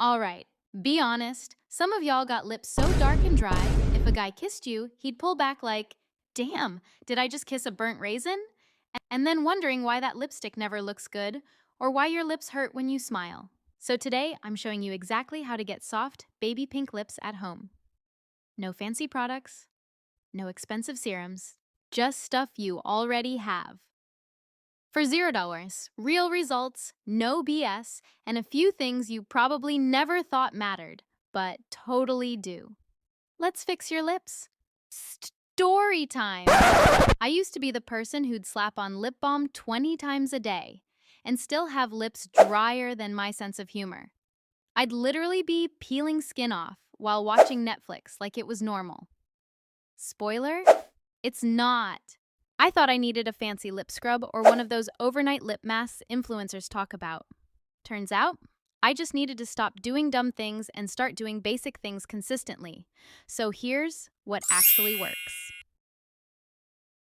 All right, be honest. Some of y'all got lips so dark and dry, if a guy kissed you, he'd pull back like, damn, did I just kiss a burnt raisin? And then wondering why that lipstick never looks good, or why your lips hurt when you smile. So today, I'm showing you exactly how to get soft, baby pink lips at home. No fancy products, no expensive serums, just stuff you already have. For $0, real results, no BS, and a few things you probably never thought mattered, but totally do. Let's fix your lips. Story time! I used to be the person who'd slap on lip balm 20 times a day and still have lips drier than my sense of humor. I'd literally be peeling skin off while watching Netflix like it was normal. Spoiler? It's not. I thought I needed a fancy lip scrub or one of those overnight lip masks influencers talk about. Turns out, I just needed to stop doing dumb things and start doing basic things consistently. So here's what actually works.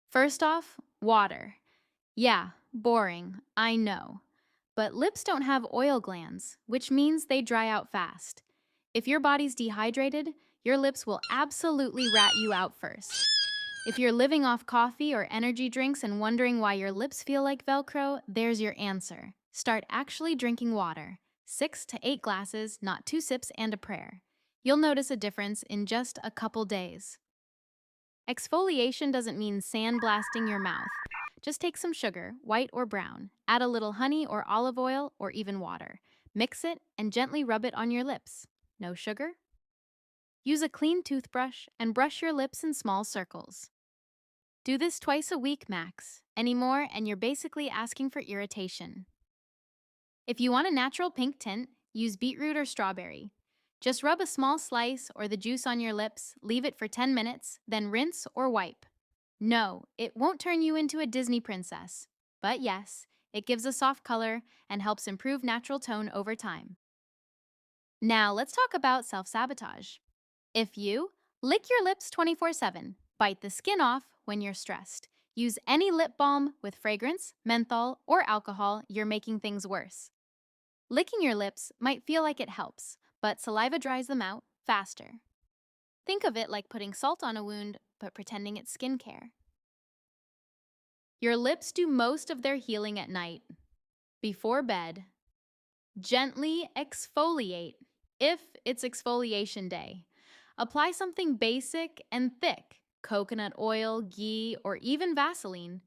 First off, water. Yeah, boring, I know. But lips don't have oil glands, which means they dry out fast. If your body's dehydrated, your lips will absolutely rat you out first. If you're living off coffee or energy drinks and wondering why your lips feel like Velcro, there's your answer. Start actually drinking water. 6 to 8 glasses, not 2 sips and a prayer. You'll notice a difference in just a couple days. Exfoliation doesn't mean sandblasting your mouth. Just take some sugar, white or brown, add a little honey or olive oil or even water. Mix it and gently rub it on your lips. No sugar? Use a clean toothbrush and brush your lips in small circles. Do this twice a week max. Any more and you're basically asking for irritation. If you want a natural pink tint, use beetroot or strawberry. Just rub a small slice or the juice on your lips, leave it for 10 minutes, then rinse or wipe. No, it won't turn you into a Disney princess. But yes, it gives a soft color and helps improve natural tone over time. Now let's talk about self-sabotage. If you lick your lips 24/7, bite the skin off when you're stressed, use any lip balm with fragrance, menthol, or alcohol, you're making things worse. Licking your lips might feel like it helps, but saliva dries them out faster. Think of it like putting salt on a wound, but pretending it's skincare. Your lips do most of their healing at night. Before bed, gently exfoliate if it's exfoliation day. Apply something basic and thick, coconut oil, ghee, or even Vaseline.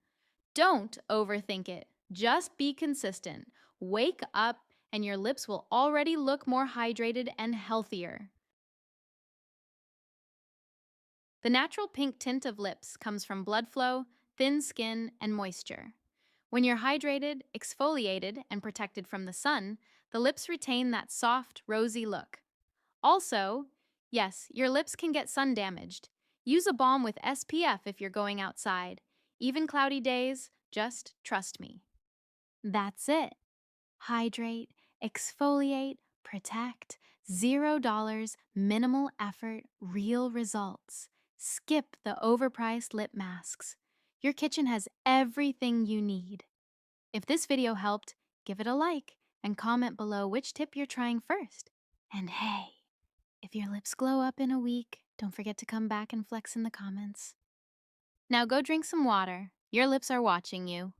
Don't overthink it. Just be consistent. Wake up and your lips will already look more hydrated and healthier. The natural pink tint of lips comes from blood flow, thin skin, and moisture. When you're hydrated, exfoliated, and protected from the sun, the lips retain that soft, rosy look. Also, yes, your lips can get sun damaged. Use a balm with SPF if you're going outside. Even cloudy days, just trust me. That's it. Hydrate, exfoliate, protect. $0, minimal effort, real results. Skip the overpriced lip masks. Your kitchen has everything you need. If this video helped, give it a like and comment below which tip you're trying first. And hey, if your lips glow up in a week, don't forget to come back and flex in the comments. Now go drink some water. Your lips are watching you.